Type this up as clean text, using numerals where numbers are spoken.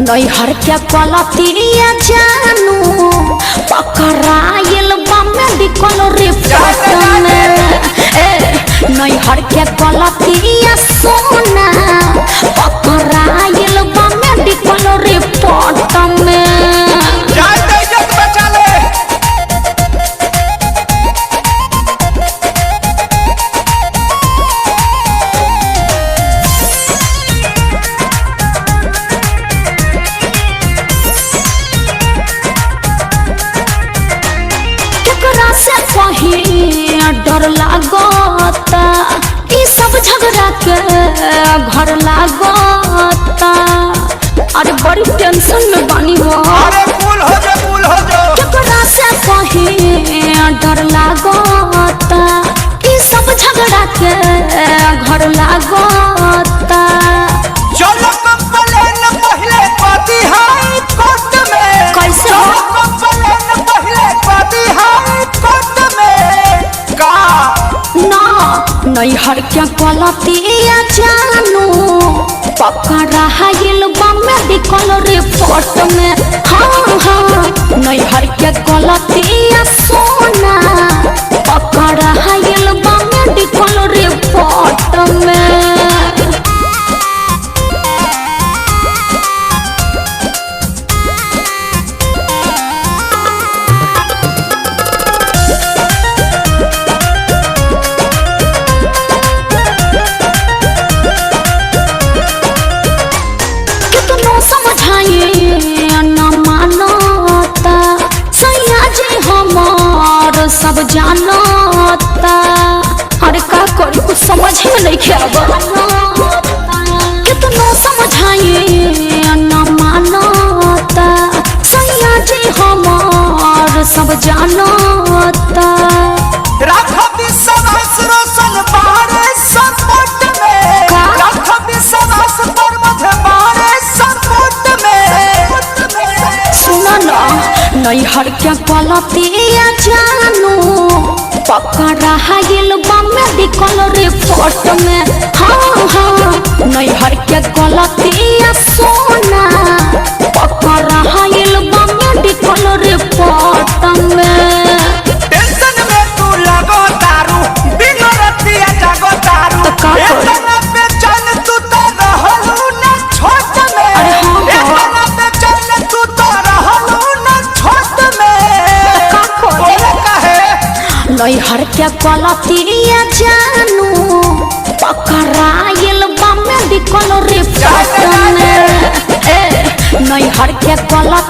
नैहर के पलतिया जानू पकड़ाइल मेडिकल रिपोर्ट में। नैहर के पलतिया सोना पकड़ाइल मेडिकल रिपोर्ट में। डर लागता ई सब झगड़ा के घर लागता। अरे बड़ी टेंशन में बानी हो। अरे कूल हो जा केकरा से कहीं डर लागता ई सब झगड़ा के घर लागता। चलो कंप्लेन पहले पाती हाई कोर्ट में। कैसे कंप्लेन पहले पाती हाई कोर्ट में का ना नैहर के पलतिया जानू पकड़ाइल मेडिकल रिपोर्ट में। हाँ नैहर के पलतिया सोना पकड़ाइल मेडिकल रिपोर्ट में। सब जानता अरे का करी कुछ समझ में नहीं खेबा। कितना समझाइए न मानता सैया जी हमार सब जानता। राखो विश्वास रोशन बारे सपोर्ट में। राखो विश्वास पर मुझे बारे सपोर्ट में। सुना ना नैहर के पलतिया जानू पकड़ाइल मेडिकल रिपोर्ट में। हाँ नैहर के पलतिया सोना पकड़ाइल मेडिकल रिपोर्ट में। टेंशन में तू लगो दारू दिन रातिया जागो दारू। तो का इतना बेचैन तू तो रहलू ना छोट में। अरे हाँ इतना बेचैन तू तो रहलू ना छोट में। का बोले काहे नैहर के पलतिया जानू पकड़ाइल मेडिकल रिपोर्ट में। नैहर के पलत